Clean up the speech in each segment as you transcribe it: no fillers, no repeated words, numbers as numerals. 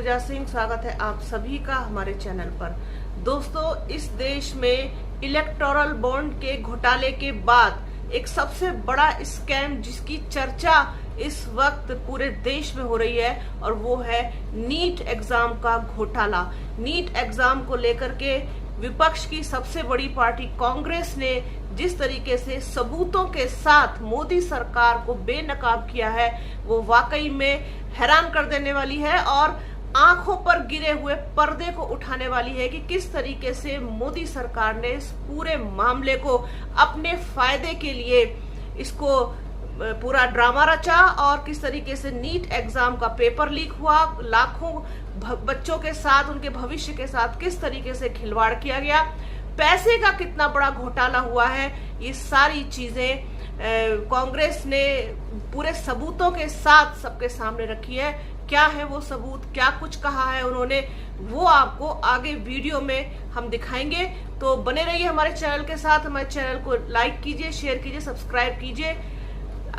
पूजा सिंह, स्वागत है आप सभी का हमारे चैनल पर। दोस्तों, इस देश में इलेक्टोरल बॉन्ड के घोटाले के बाद एक सबसे बड़ा स्कैम जिसकी चर्चा इस वक्त पूरे देश में हो रही है और वो है नीट एग्जाम का घोटाला। नीट एग्जाम को लेकर के विपक्ष की सबसे बड़ी पार्टी कांग्रेस ने जिस तरीके से सबूतों के साथ मोदी सरकार को बेनकाब किया है वो वाकई में हैरान कर देने वाली है और आंखों पर गिरे हुए पर्दे को उठाने वाली है कि किस तरीके से मोदी सरकार ने इस पूरे मामले को अपने फायदे के लिए इसको पूरा ड्रामा रचा और किस तरीके से नीट एग्जाम का पेपर लीक हुआ, लाखों बच्चों के साथ, उनके भविष्य के साथ किस तरीके से खिलवाड़ किया गया, पैसे का कितना बड़ा घोटाला हुआ है। ये सारी चीजें कांग्रेस ने पूरे सबूतों के साथ सबके सामने रखी है। क्या है वो सबूत, क्या कुछ कहा है उन्होंने, वो आपको आगे वीडियो में हम दिखाएंगे। तो बने रहिए हमारे चैनल के साथ। हमारे चैनल को लाइक कीजिए, शेयर कीजिए, सब्सक्राइब कीजिए,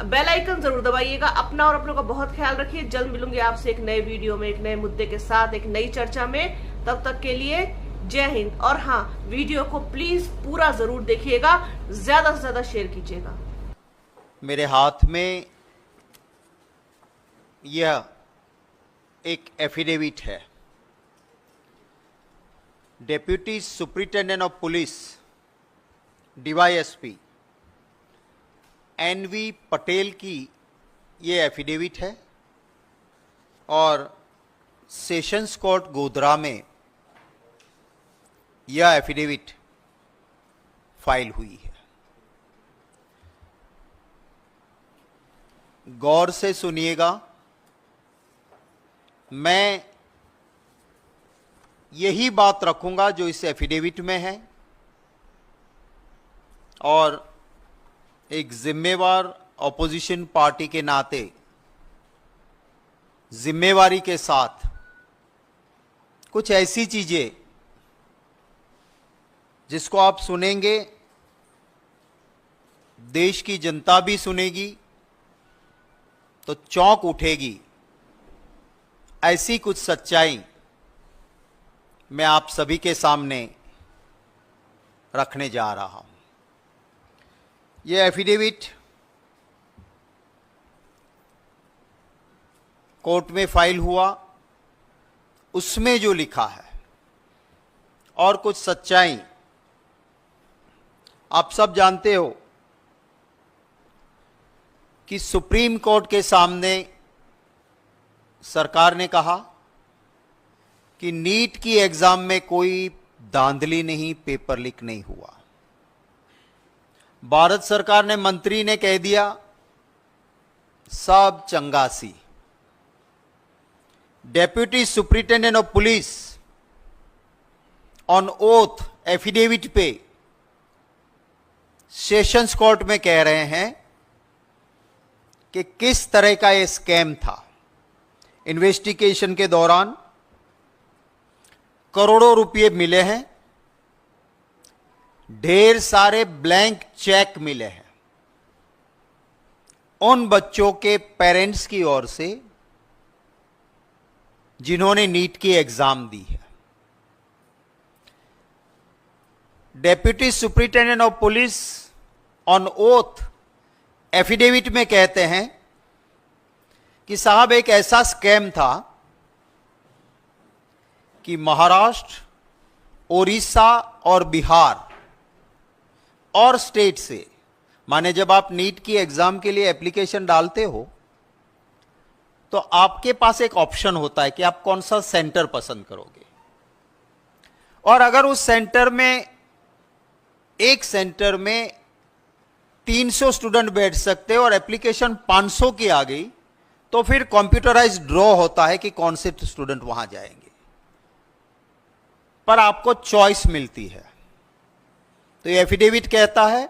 बेल आइकन जरूर दबाइएगा। अपना और अपनों का बहुत ख्याल रखिए। जल्द मिलूंगी आपसे एक नए वीडियो में, एक नए मुद्दे के साथ, एक नई चर्चा में। तब तक के लिए जय हिंद। और हाँ, वीडियो को प्लीज पूरा जरूर देखिएगा, ज्यादा से ज्यादा शेयर कीजिएगा। मेरे हाथ में यह एक एफिडेविट है। Deputy superintendent of police DYSP NV Patel की ये एफिडेविट है और सेशंस कोर्ट गोधरा में यह एफिडेविट फाइल हुई है। गौर से सुनिएगा, मैं यही बात रखूंगा जो इस एफिडेविट में है और एक जिम्मेवार ऑपोजिशन पार्टी के नाते जिम्मेवारी के साथ कुछ ऐसी चीजें जिसको आप सुनेंगे, देश की जनता भी सुनेगी तो चौंक उठेगी, ऐसी कुछ सच्चाई मैं आप सभी के सामने रखने जा रहा हूं। यह एफिडेविट कोर्ट में फाइल हुआ, उसमें जो लिखा है और कुछ सच्चाई आप सब जानते हो कि सुप्रीम कोर्ट के सामने सरकार ने कहा कि नीट की एग्जाम में कोई धांधली नहीं, पेपर लीक नहीं हुआ। भारत सरकार ने, मंत्री ने कह दिया सब चंगासी। Deputy superintendent of police on oath affidavit पे सेशंस कोर्ट में कह रहे हैं कि किस तरह का यह स्कैम था। इन्वेस्टिगेशन के दौरान करोड़ों रुपए मिले हैं, ढेर सारे ब्लैंक चेक मिले हैं उन बच्चों के पेरेंट्स की ओर से जिन्होंने नीट की एग्जाम दी है। Deputy superintendent of police on oath affidavit में कहते हैं कि साहब एक ऐसा स्कैम था कि महाराष्ट्र, ओडिशा और बिहार और स्टेट से, माने जब आप नीट की एग्जाम के लिए एप्लीकेशन डालते हो तो आपके पास एक ऑप्शन होता है कि आप कौन सा सेंटर पसंद करोगे। और अगर उस सेंटर में, एक सेंटर में 300 स्टूडेंट बैठ सकते हैं और एप्लीकेशन 500 की आ गई तो फिर कंप्यूटराइज्ड ड्रॉ होता है कि कौन से स्टूडेंट वहां जाएंगे, पर आपको चॉइस मिलती है। तो ये एफिडेविट कहता है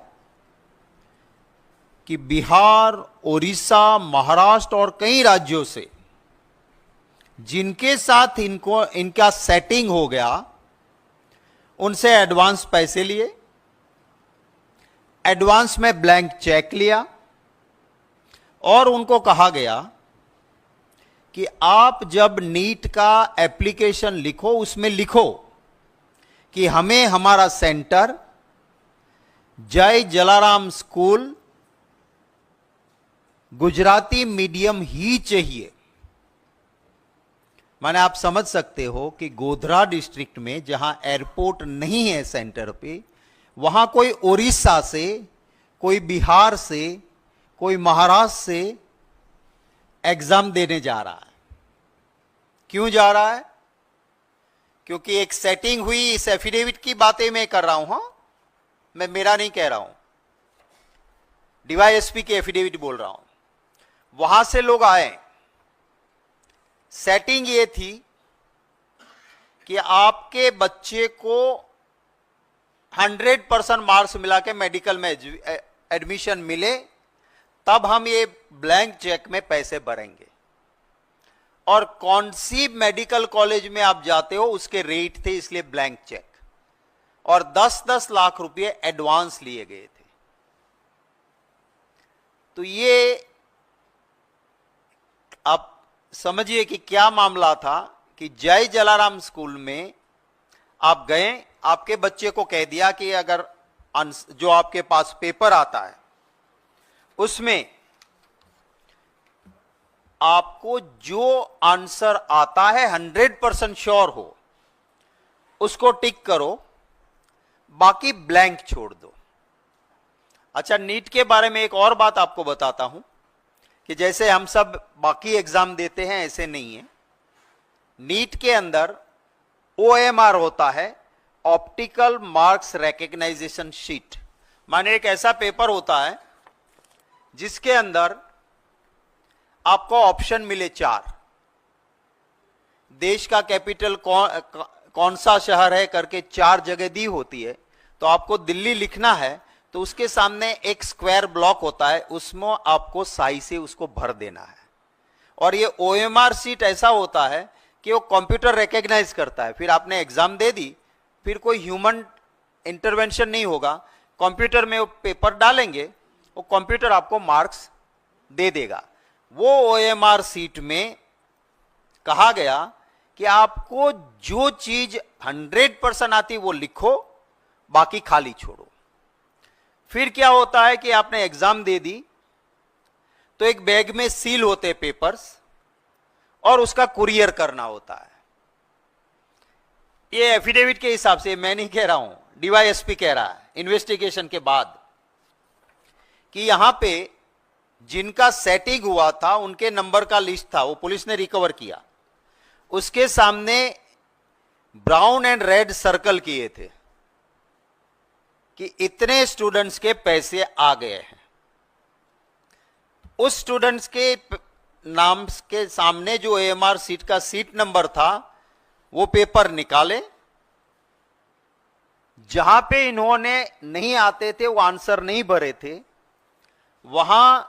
कि बिहार, ओडिशा, महाराष्ट्र और कई राज्यों से जिनके साथ इनका सेटिंग हो गया, उनसे एडवांस पैसे लिए, एडवांस में ब्लैंक चेक लिया और उनको कहा गया कि आप जब नीट का एप्लीकेशन लिखो उसमें लिखो कि हमें हमारा सेंटर जय जलाराम स्कूल गुजराती मीडियम ही चाहिए। माने आप समझ सकते हो कि गोधरा डिस्ट्रिक्ट में जहां एयरपोर्ट नहीं है सेंटर पे, वहां कोई उड़ीसा से, कोई बिहार से, कोई महाराष्ट्र से एग्जाम देने जा रहा है। क्यों जा रहा है? क्योंकि एक सेटिंग हुई। इस एफिडेविट की बातें मैं कर रहा हूं, हां, मैं मेरा नहीं कह रहा हूं, डीवाईएसपी की एफिडेविट बोल रहा हूं। वहां से लोग आए, सेटिंग ये थी कि आपके बच्चे को 100% मार्क्स मिला के मेडिकल में एडमिशन मिले, तब हम ये ब्लैंक चेक में पैसे भरेंगे। और कौन सी मेडिकल कॉलेज में आप जाते हो उसके रेट थे, इसलिए ब्लैंक चेक। और 10-10 लाख रुपए एडवांस लिए गए थे। तो ये आप समझिए कि क्या मामला था कि जय जलाराम स्कूल में आप गए, आपके बच्चे को कह दिया कि अगर जो आपके पास पेपर आता है उसमें आपको जो आंसर आता है 100% श्योर हो, उसको टिक करो, बाकी ब्लैंक छोड़ दो। अच्छा, नीट के बारे में एक और बात आपको बताता हूं कि जैसे हम सब बाकी एग्जाम देते हैं ऐसे नहीं है। नीट के अंदर OMR होता है, ऑप्टिकल मार्क्स रिकग्नाइजेशन शीट। माने एक ऐसा पेपर होता है जिसके अंदर आपको ऑप्शन मिले 4, देश का कैपिटल कौन सा शहर है करके 4 जगह दी होती है। तो आपको दिल्ली लिखना है तो उसके सामने एक स्क्वायर ब्लॉक होता है, उसमें आपको साई से उसको भर देना है। और ये OMR शीट ऐसा होता है कि वो कंप्यूटर रिकॉग्नाइज करता है। फिर आपने एग्जाम दे दी, फिर कोई ह्यूमन इंटरवेंशन नहीं होगा, कंप्यूटर में वो पेपर डालेंगे, वो कंप्यूटर आपको मार्क्स दे देगा। वो OMR शीट में कहा गया कि आपको जो चीज 100% आती वो लिखो, बाकी खाली छोड़ो। फिर क्या होता है कि आपने एग्जाम दे दी तो एक बैग में सील होते पेपर्स और उसका कुरियर करना होता है। ये एफिडेविट के हिसाब से, मैं नहीं कह रहा हूं, डीवाईएसपी कह रहा है इन्वेस्टिगेशन के बाद, कि यहां पे जिनका सेटिंग हुआ था उनके नंबर का लिस्ट था, वो पुलिस ने रिकवर किया। उसके सामने ब्राउन एंड रेड सर्कल किए थे कि इतने स्टूडेंट्स के पैसे आ गए हैं। उस स्टूडेंट्स के नाम के सामने जो AMR सीट का सीट नंबर था वो पेपर निकाले, जहां पे इन्होंने नहीं आते थे, वो आंसर नहीं भरे थे, वहां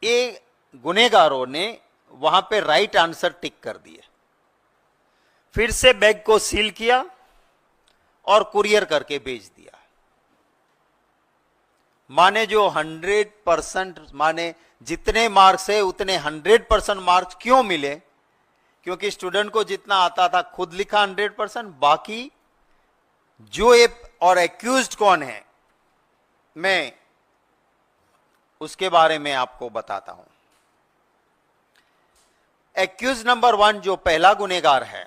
ये गुनेगारों ने वहां पे राइट आंसर टिक कर दिए। फिर से बैग को सील किया और कुरियर करके भेज दिया। माने जो 100%, माने जितने मार्क्स है उतने 100% मार्क्स क्यों मिले? क्योंकि स्टूडेंट को जितना आता था खुद लिखा 100%, बाकी जो ये और एक्यूज्ड कौन है मैं उसके बारे में आपको बताता हूं। एक्यूज नंबर 1 जो पहला गुनेगार है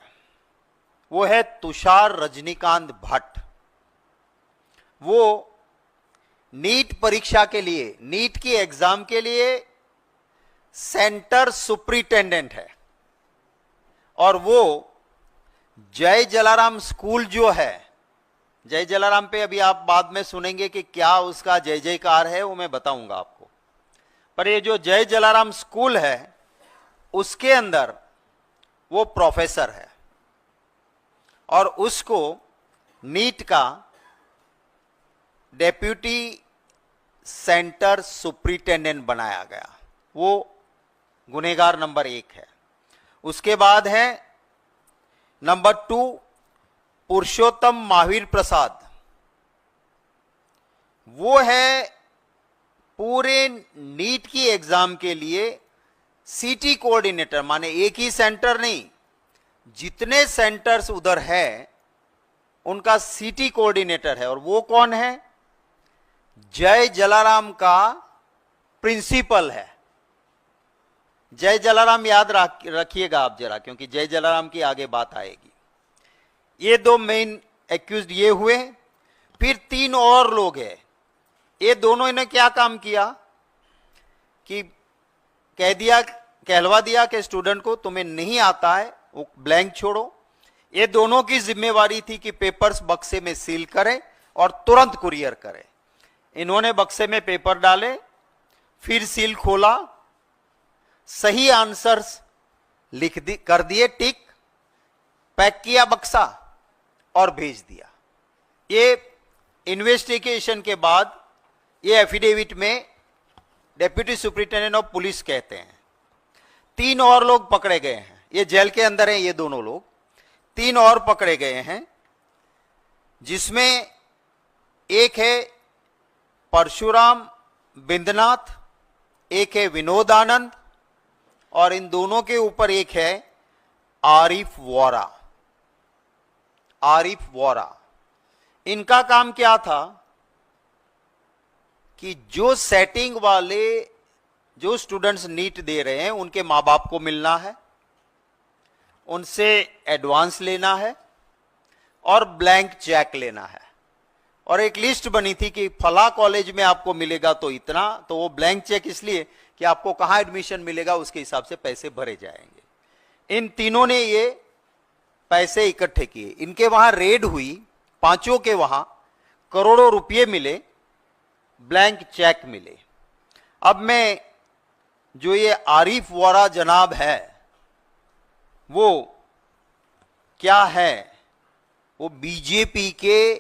वो है तुषार रजनीकांत भट्ट। वो नीट परीक्षा के लिए, नीट की एग्जाम के लिए सेंटर सुपरिटेंडेंट है। और वो जय जलाराम स्कूल जो है, जय जलाराम पे अभी आप बाद में सुनेंगे कि क्या उसका जय जयकार है, वो मैं बताऊंगा आपको। पर ये जो जय जलाराम स्कूल है उसके अंदर वो प्रोफेसर है और उसको नीट का डेप्यूटी सेंटर सुपरिटेंडेंट बनाया गया। वो गुनेगार नंबर 1 है। उसके बाद है नंबर 2 पुरुषोत्तम महावीर प्रसाद। वो है पूरे नीट की एग्जाम के लिए सिटी कोऑर्डिनेटर माने एक ही सेंटर नहीं, जितने सेंटर्स उधर है उनका सिटी कोऑर्डिनेटर है। और वो कौन है? जय जलाराम का प्रिंसिपल है। जय जलाराम याद रखिएगा आप जरा, क्योंकि जय जलाराम की आगे बात आएगी। ये दो मेन एक्यूज्ड ये हुए। फिर 3 और लोग हैं। ये दोनों ने क्या काम किया कि कहलवा दिया कि स्टूडेंट को तुम्हें नहीं आता है वो ब्लैंक छोड़ो। ये दोनों की जिम्मेवारी थी कि पेपर्स बक्से में सील करें और तुरंत कुरियर करें। इन्होंने बक्से में पेपर डाले, फिर सील खोला, सही आंसर्स कर दिए टिक, पैक किया बक्सा और भेज दिया। ये इन्वेस्टिगेशन के बाद ये एफिडेविट में डेप्यूटी सुपरिटेंडेंट ऑफ पुलिस कहते हैं। 3 और लोग पकड़े गए हैं। ये जेल के अंदर हैं ये दोनों लोग। 3 और पकड़े गए हैं, जिसमें एक है परशुराम बिंदनाथ, एक है विनोद आनंद और इन दोनों के ऊपर एक है आरिफ वोरा। आरिफ वोरा, इनका काम क्या था कि जो सेटिंग वाले जो स्टूडेंट्स नीट दे रहे हैं उनके मां बाप को मिलना है, उनसे एडवांस लेना है और ब्लैंक चेक लेना है। और एक लिस्ट बनी थी कि फला कॉलेज में आपको मिलेगा तो इतना, तो वो ब्लैंक चेक इसलिए कि आपको कहां एडमिशन मिलेगा उसके हिसाब से पैसे भरे जाएंगे। इन तीनों ने ये पैसे इकट्ठे किए। इनके वहां रेड हुई, 5 के वहां करोड़ों रुपए मिले, ब्लैंक चेक मिले। अब मैं जो ये आरिफ वोरा जनाब है वो क्या है? वो बीजेपी के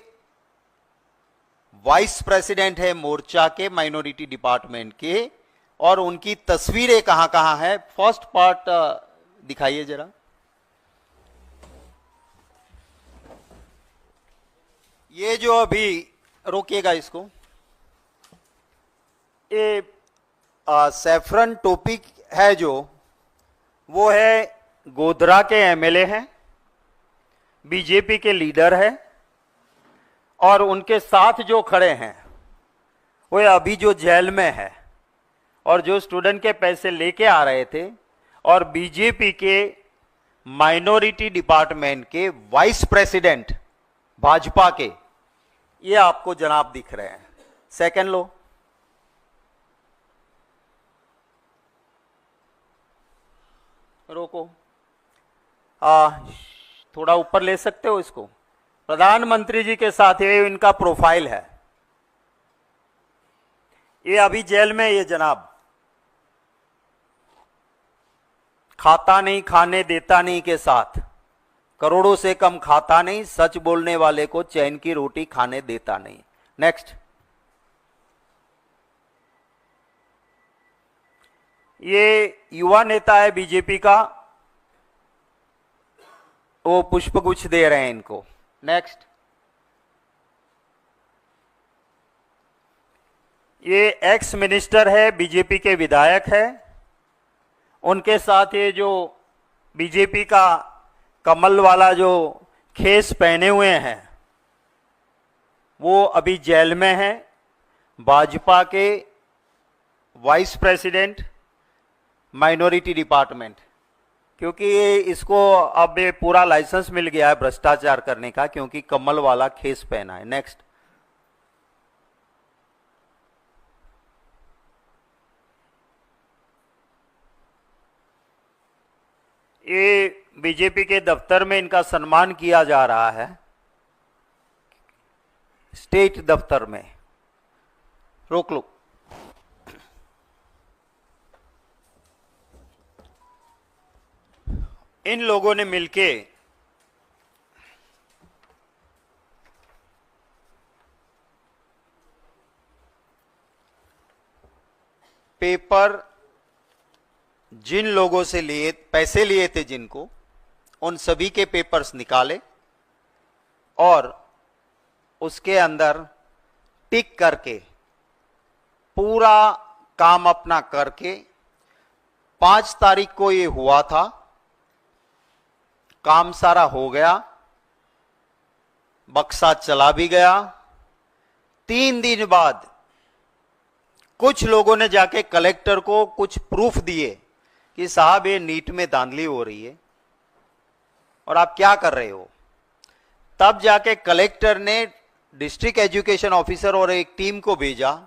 वाइस प्रेसिडेंट है मोर्चा के माइनॉरिटी डिपार्टमेंट के। और उनकी तस्वीरें कहां कहां है, फर्स्ट पार्ट दिखाइए जरा। ये जो अभी रोकिएगा इसको, ये सैफरन टोपी है जो, वो है गोधरा के एमएलए हैं, बीजेपी के लीडर है। और उनके साथ जो खड़े हैं वो अभी जो जेल में है और जो स्टूडेंट के पैसे लेके आ रहे थे और बीजेपी के माइनॉरिटी डिपार्टमेंट के वाइस प्रेसिडेंट भाजपा के, ये आपको जनाब दिख रहे हैं। सेकंड लो, रोको, थोड़ा ऊपर ले सकते हो इसको। प्रधानमंत्री जी के साथ ये इनका प्रोफाइल है। ये अभी जेल में, ये जनाब खाता नहीं खाने देता नहीं के साथ, करोड़ों से कम खाता नहीं, सच बोलने वाले को चैन की रोटी खाने देता नहीं। नेक्स्ट, ये युवा नेता है बीजेपी का, वो पुष्पगुच्छ दे रहे हैं इनको। नेक्स्ट, ये एक्स मिनिस्टर है, बीजेपी के विधायक है। उनके साथ ये जो बीजेपी का कमल वाला जो खेस पहने हुए हैं वो अभी जेल में है। भाजपा के वाइस प्रेसिडेंट माइनॉरिटी डिपार्टमेंट, क्योंकि ये इसको अब ये पूरा लाइसेंस मिल गया है भ्रष्टाचार करने का, क्योंकि कमल वाला खेस पहना है। नेक्स्ट, ये बीजेपी के दफ्तर में इनका सम्मान किया जा रहा है, स्टेट दफ्तर में। रोक लो। इन लोगों ने मिलके पेपर जिन लोगों से लिए पैसे लिए थे जिनको, उन सभी के पेपर्स निकाले और उसके अंदर टिक करके पूरा काम अपना करके 5 तारीख को ये हुआ था, काम सारा हो गया, बक्सा चला भी गया। 3 दिन बाद कुछ लोगों ने जाके कलेक्टर को कुछ प्रूफ दिए कि साहब ये नीट में धांधली हो रही है और आप क्या कर रहे हो। तब जाके कलेक्टर ने डिस्ट्रिक्ट एजुकेशन ऑफिसर और एक टीम को भेजा।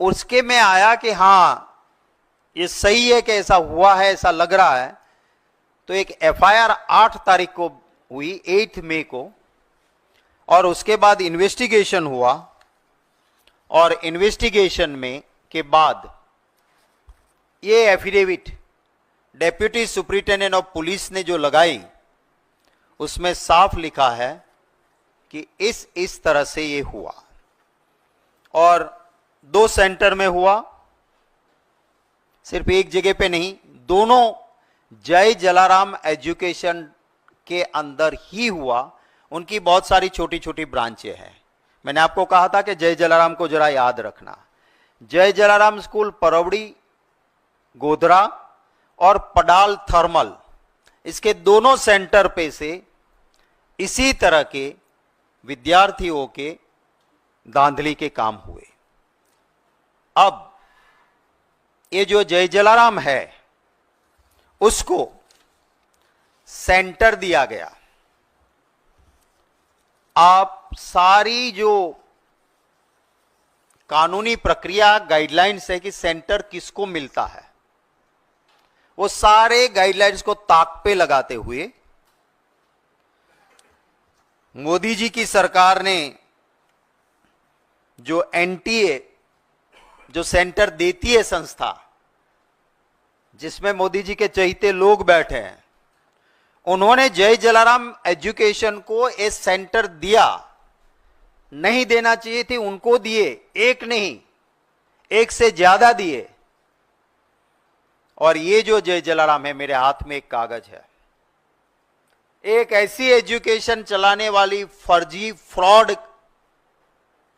उसके में आया कि हां ये सही है कि ऐसा हुआ है, ऐसा लग रहा है। तो एक एफआईआर 8 तारीख को हुई, 8 मई को, और उसके बाद इन्वेस्टिगेशन हुआ। और इन्वेस्टिगेशन में के बाद ये affidavit deputy superintendent of police ने जो लगाई, उसमें साफ लिखा है कि इस तरह से ये हुआ। और 2 सेंटर में हुआ, सिर्फ एक जगह पे नहीं, दोनों जय जलाराम एजुकेशन के अंदर ही हुआ। उनकी बहुत सारी छोटी छोटी ब्रांचें हैं। मैंने आपको कहा था कि जय जलाराम को जरा याद रखना। जय जलाराम स्कूल परवड़ी, गोधरा और पडाल थर्मल, इसके दोनों सेंटर पे से इसी तरह के विद्यार्थियों के धांधली के काम हुए। अब ये जो जय जलाराम है उसको सेंटर दिया गया। आप सारी जो कानूनी प्रक्रिया गाइडलाइंस है कि सेंटर किसको मिलता है, वो सारे गाइडलाइंस को ताक पे लगाते हुए मोदी जी की सरकार ने जो एनटीए, जो सेंटर देती है संस्था, जिसमें मोदी जी के चहेते लोग बैठे हैं, उन्होंने जय जलाराम एजुकेशन को एक सेंटर दिया। नहीं देना चाहिए थी, उनको दिए। एक नहीं, एक से ज्यादा दिए। और ये जो जय जलाराम है, मेरे हाथ में एक कागज है, एक ऐसी एजुकेशन चलाने वाली फर्जी फ्रॉड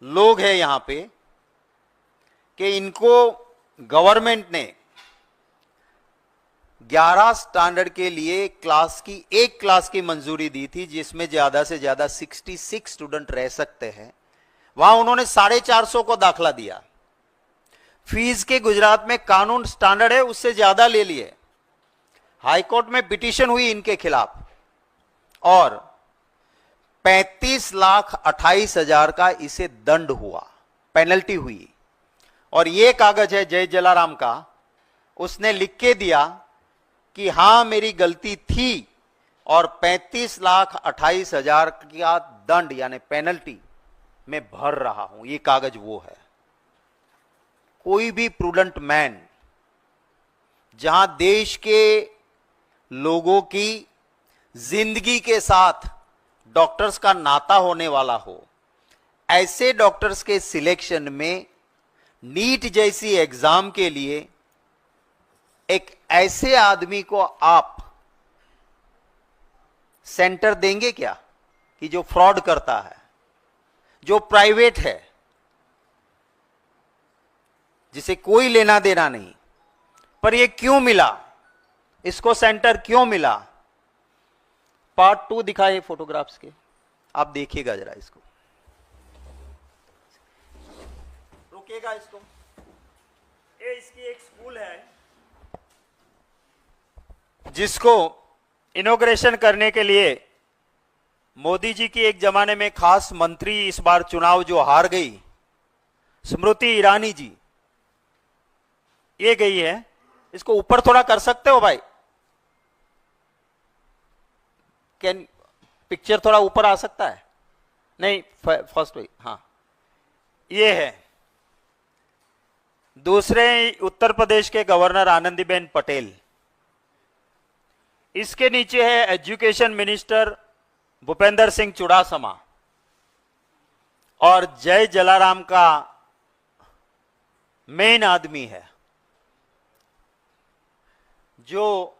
लोग हैं यहां पे कि इनको गवर्नमेंट ने 11 स्टैंडर्ड के लिए एक क्लास की मंजूरी दी थी, जिसमें ज्यादा से ज्यादा 66 स्टूडेंट रह सकते हैं। वहां उन्होंने 450 को दाखला दिया। फीस के गुजरात में कानून स्टैंडर्ड है, उससे ज्यादा ले लिए। हाईकोर्ट में पिटीशन हुई इनके खिलाफ और 35,28,000 का इसे दंड हुआ, पेनल्टी हुई। और ये कागज है जय जलाराम का, उसने लिख के दिया कि हां मेरी गलती थी और 35,28,000 का दंड यानी पेनल्टी मैं भर रहा हूं। ये कागज वो है। कोई भी प्रूडेंट मैन, जहां देश के लोगों की जिंदगी के साथ डॉक्टर्स का नाता होने वाला हो, ऐसे डॉक्टर्स के सिलेक्शन में नीट जैसी एग्जाम के लिए एक ऐसे आदमी को आप सेंटर देंगे क्या कि जो फ्रॉड करता है, जो प्राइवेट है, जिसे कोई लेना देना नहीं। पर ये क्यों मिला, इसको सेंटर क्यों मिला? पार्ट 2 दिखाए फोटोग्राफ्स के, आप देखिएगा जरा इसको, रुकिएगा इसको। ये इसकी एक स्कूल है जिसको इनॉग्रेशन करने के लिए मोदी जी की एक जमाने में खास मंत्री, इस बार चुनाव जो हार गई, स्मृति ईरानी जी, ये गई है। इसको ऊपर थोड़ा कर सकते हो भाई? कैन पिक्चर थोड़ा ऊपर आ सकता है? नहीं, फर्स्ट वही, हाँ ये है। दूसरे उत्तर प्रदेश के गवर्नर आनंदीबेन पटेल। इसके नीचे है एजुकेशन मिनिस्टर भूपेंद्र सिंह चुड़ासमा। और जय जलाराम का मेन आदमी है, जो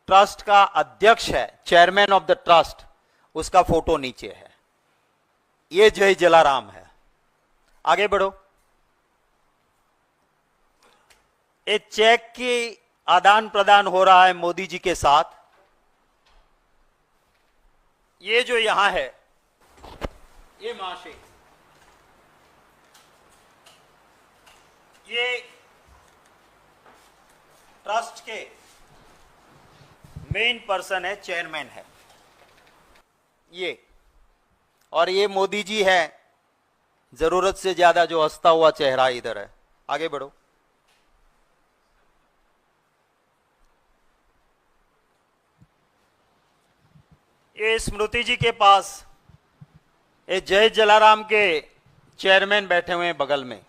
ट्रस्ट का अध्यक्ष है, चेयरमैन ऑफ द ट्रस्ट, उसका फोटो नीचे है। ये जय जलाराम है। आगे बढ़ो। एक चेक की आदान प्रदान हो रहा है मोदी जी के साथ। ये जो यहां है, ये महाशय, ये ट्रस्ट के मेन पर्सन है, चेयरमैन है ये, और ये मोदी जी है, जरूरत से ज्यादा जो हंसता हुआ चेहरा इधर है। आगे बढ़ो। ये स्मृति जी के पास ये जय जलाराम के चेयरमैन बैठे हुए हैं बगल में।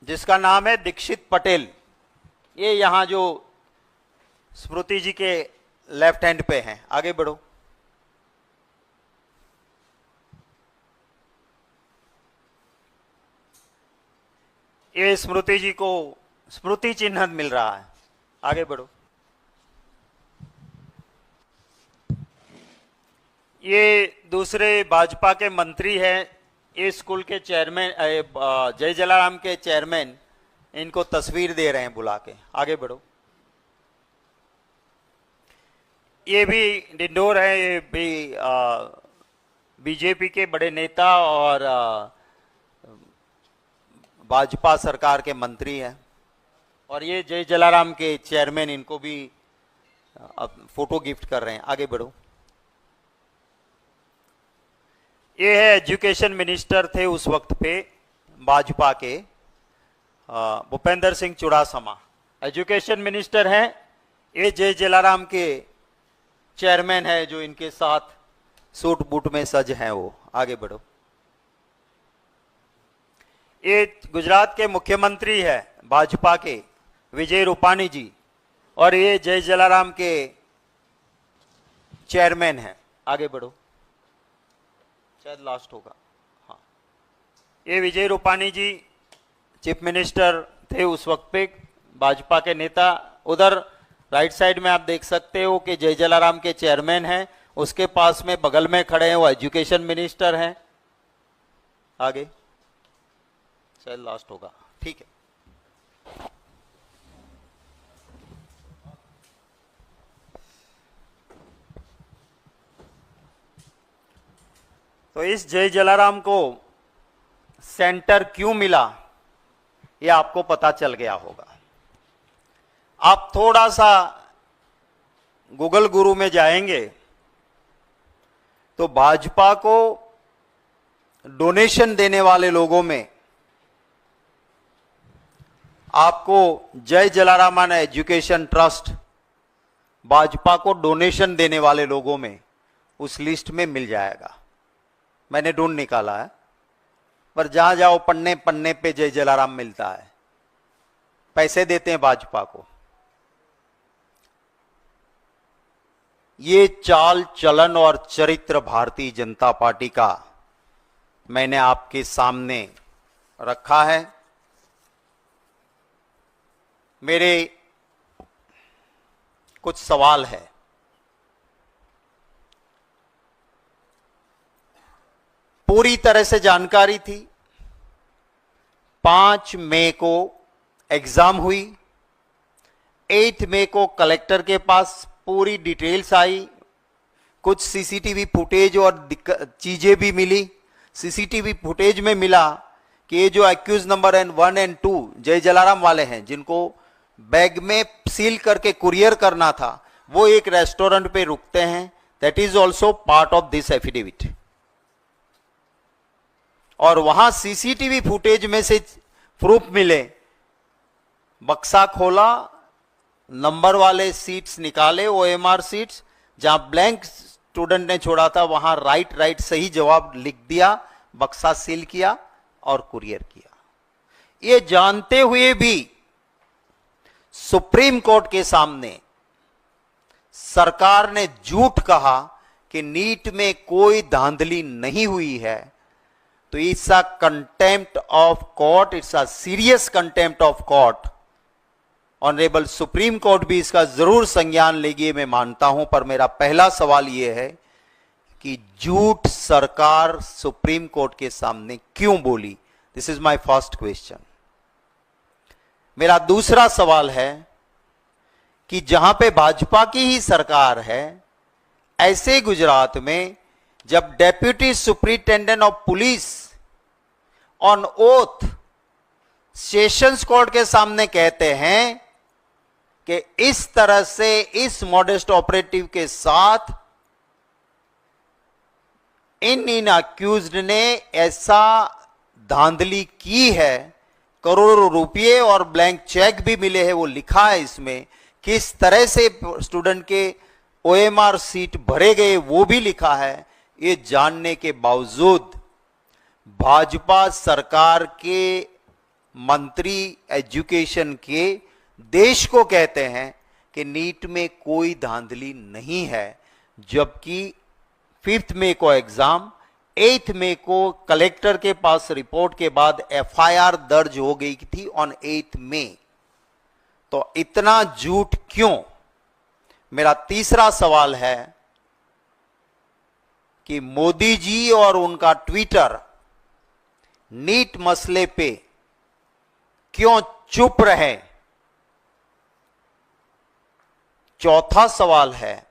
जिसका नाम है दीक्षित पटेल। ये यहां जो स्मृति जी के लेफ्ट हैंड पे हैं। आगे बढ़ो। ये स्मृति जी को स्मृति चिन्ह मिल रहा है। आगे बढ़ो। ये दूसरे भाजपा के मंत्री हैं, ये स्कूल के चेयरमैन, जय जलाराम के चेयरमैन इनको तस्वीर दे रहे हैं बुला के। आगे बढ़ो। ये भी डिंडोर है, ये भी बीजेपी के बड़े नेता और भाजपा सरकार के मंत्री हैं, और ये जय जलाराम के चेयरमैन इनको भी फोटो गिफ्ट कर रहे हैं। आगे बढ़ो। ये है एजुकेशन मिनिस्टर थे उस वक्त पे भाजपा के, भूपेंद्र सिंह चुड़ासमा एजुकेशन मिनिस्टर हैं। ये जय जलाराम के चेयरमैन है जो इनके साथ सूट बूट में सज हैं वो। आगे बढ़ो। ये गुजरात के मुख्यमंत्री है भाजपा के, विजय रूपाणी जी, और ये जय जलाराम के चेयरमैन हैं। आगे बढ़ो, शायद लास्ट होगा। हाँ, ये विजय रूपाणी जी चीफ मिनिस्टर थे उस वक्त पे, भाजपा के नेता। उधर राइट साइड में आप देख सकते हो कि जय जलाराम के चेयरमैन हैं, उसके पास में बगल में खड़े हैं वो एजुकेशन मिनिस्टर हैं। आगे शायद लास्ट होगा, ठीक है। तो इस जय जलाराम को सेंटर क्यों मिला ये आपको पता चल गया होगा। आप थोड़ा सा गूगल गुरु में जाएंगे तो भाजपा को डोनेशन देने वाले लोगों में आपको जय जलाराम एजुकेशन ट्रस्ट भाजपा को डोनेशन देने वाले लोगों में उस लिस्ट में मिल जाएगा। मैंने ढूंढ निकाला है, पर जहां जाओ पन्ने पन्ने पे जय जलाराम मिलता है। पैसे देते हैं भाजपा को। ये चाल चलन और चरित्र भारतीय जनता पार्टी का मैंने आपके सामने रखा है। मेरे कुछ सवाल है। पूरी तरह से जानकारी थी। 5 मई को एग्जाम हुई, 8 मई को कलेक्टर के पास पूरी डिटेल्स आई, कुछ सीसीटीवी फुटेज और चीजें भी मिली। सीसीटीवी फुटेज में मिला कि ये जो एक्यूज नंबर 1 और 2 जय जलाराम वाले हैं, जिनको बैग में सील करके कुरियर करना था, वो एक रेस्टोरेंट पे रुकते हैं। That is also part of this affidavit. और वहां सीसीटीवी फुटेज में से प्रूफ मिले, बक्सा खोला, नंबर वाले सीट्स निकाले, ओएमआर सीट्स, जहां ब्लैंक स्टूडेंट ने छोड़ा था वहां राइट सही जवाब लिख दिया, बक्सा सील किया और कुरियर किया। ये जानते हुए भी सुप्रीम कोर्ट के सामने सरकार ने झूठ कहा कि नीट में कोई धांधली नहीं हुई है। तो it's a contempt of court, it's a serious contempt of court. Honourable supreme court भी इसका जरूर संज्ञान लेगी, मैं मानता हूं। पर मेरा पहला सवाल यह है कि झूठ सरकार सुप्रीम कोर्ट के सामने क्यों बोली? This is my first question. मेरा दूसरा सवाल है कि जहां पे भाजपा की ही सरकार है, ऐसे गुजरात में जब deputy superintendent of police on oath sessions court के सामने कहते हैं कि इस तरह से इस मॉडेस्ट ऑपरेटिव के साथ इन अक्यूज्ड ने ऐसा धांधली की है, करोड़ों रुपये और ब्लैंक चेक भी मिले हैं, वो लिखा है इसमें, किस तरह से स्टूडेंट के ओएमआर सीट भरे गए वो भी लिखा है। ये जानने के बावजूद भाजपा सरकार के मंत्री एजुकेशन के देश को कहते हैं कि नीट में कोई धांधली नहीं है, जबकि 5 मई को एग्जाम, 8 मई को कलेक्टर के पास रिपोर्ट के बाद एफआईआर दर्ज हो गई थी ऑन 8 मई। तो इतना झूठ क्यों? मेरा तीसरा सवाल है कि मोदी जी और उनका ट्विटर नीट मसले पे क्यों चुप रहे? चौथा सवाल है,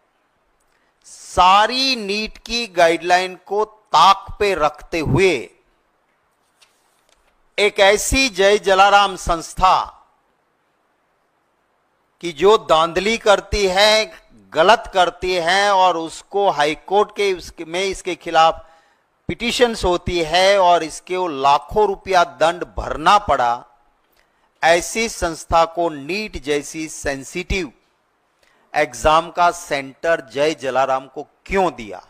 सारी नीट की गाइडलाइन को ताक पे रखते हुए एक ऐसी जय जलाराम संस्था कि जो धांधली करती है, गलत करती है और उसको हाईकोर्ट के में इसके खिलाफ पिटिशंस होती है और इसके लाखों रुपया दंड भरना पड़ा, ऐसी संस्था को नीट जैसी सेंसिटिव एग्जाम का सेंटर जय जलाराम को क्यों दिया?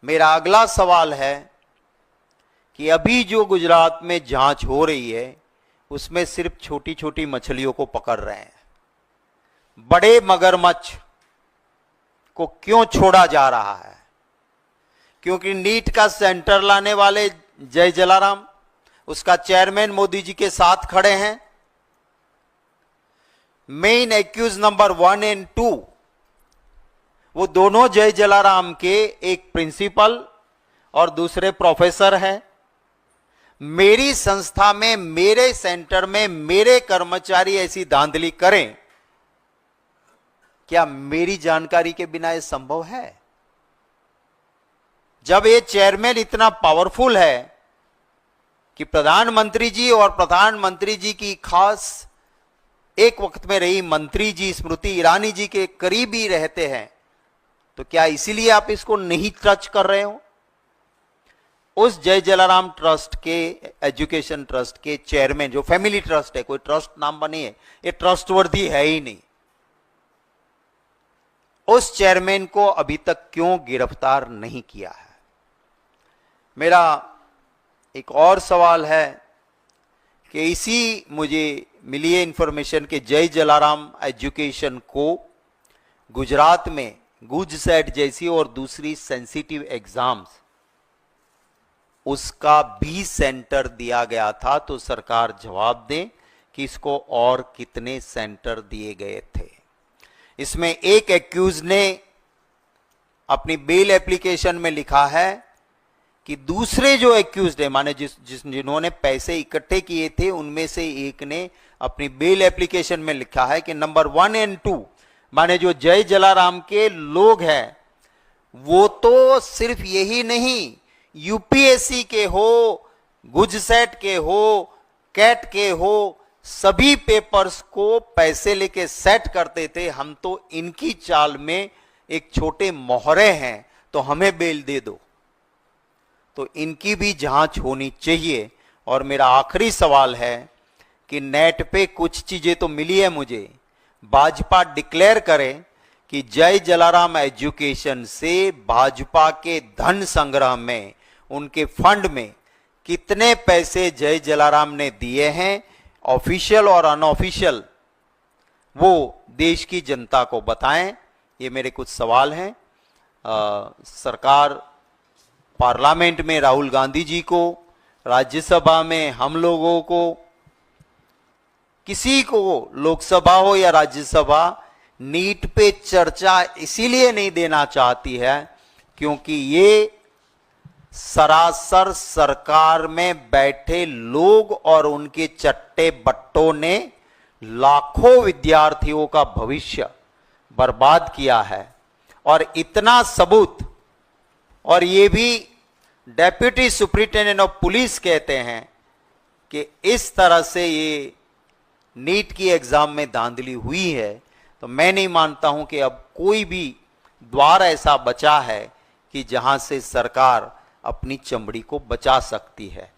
मेरा अगला सवाल है कि अभी जो गुजरात में जांच हो रही है उसमें सिर्फ छोटी छोटी मछलियों को पकड़ रहे हैं, बड़े मगरमच्छ को क्यों छोड़ा जा रहा है? क्योंकि नीट का सेंटर लाने वाले जय जलाराम, उसका चेयरमैन मोदी जी के साथ खड़े हैं। मेन एक्यूज नंबर 1 और 2 वो दोनों जय जलाराम के, एक प्रिंसिपल और दूसरे प्रोफेसर हैं। मेरी संस्था में, मेरे सेंटर में मेरे कर्मचारी ऐसी धांधली करें, क्या मेरी जानकारी के बिना यह संभव है? जब ये चेयरमैन इतना पावरफुल है कि प्रधानमंत्री जी और प्रधानमंत्री जी की खास एक वक्त में रही मंत्री जी स्मृति ईरानी जी के करीब ही रहते हैं, तो क्या इसीलिए आप इसको नहीं टच कर रहे हो? उस जय जलाराम ट्रस्ट के, एजुकेशन ट्रस्ट के चेयरमैन, जो फैमिली ट्रस्ट है, कोई ट्रस्ट नाम बनी है, ये ट्रस्टवर्दी है ही नहीं, उस चेयरमैन को अभी तक क्यों गिरफ्तार नहीं किया है? मेरा एक और सवाल है कि इसी मुझे मिली है इंफॉर्मेशन कि जय जलाराम एजुकेशन को गुजरात में गुजसेट जैसी और दूसरी सेंसिटिव एग्जाम्स, उसका भी सेंटर दिया गया था। तो सरकार जवाब दे कि इसको और कितने सेंटर दिए गए थे। इसमें एक एक्यूज ने अपनी बेल एप्लीकेशन में लिखा है कि दूसरे जो एक्यूज है, माने जिन्होंने पैसे इकट्ठे किए थे, उनमें से एक ने अपनी बेल एप्लीकेशन में लिखा है कि नंबर 1 और 2, माने जो जय जलाराम के लोग हैं, वो तो सिर्फ यही नहीं, यूपीएससी के हो, गुजसेट के हो, कैट के हो, सभी पेपर्स को पैसे लेके सेट करते थे। हम तो इनकी चाल में एक छोटे मोहरे हैं, तो हमें बेल दे दो। तो इनकी भी जांच होनी चाहिए। और मेरा आखिरी सवाल है कि नेट पे कुछ चीजें तो मिली है मुझे, भाजपा डिक्लेयर करे कि जय जलाराम एजुकेशन से भाजपा के धन संग्रह में, उनके फंड में कितने पैसे जय जलाराम ने दिए हैं, ऑफिशियल और अनऑफिशियल, वो देश की जनता को बताएं। ये मेरे कुछ सवाल हैं। सरकार, पार्लियामेंट में राहुल गांधी जी को, राज्यसभा में हम लोगों को, किसी को, लोकसभा हो या राज्यसभा, नीट पे चर्चा इसीलिए नहीं देना चाहती है क्योंकि ये सरासर सरकार में बैठे लोग और उनके चट्टे बट्टों ने लाखों विद्यार्थियों का भविष्य बर्बाद किया है। और इतना सबूत, और ये भी डेप्यूटी सुपरिटेंडेंट ऑफ पुलिस कहते हैं कि इस तरह से ये नीट की एग्जाम में धांधली हुई है, तो मैं नहीं मानता हूं कि अब कोई भी द्वार ऐसा बचा है कि जहां से सरकार अपनी चमड़ी को बचा सकती है।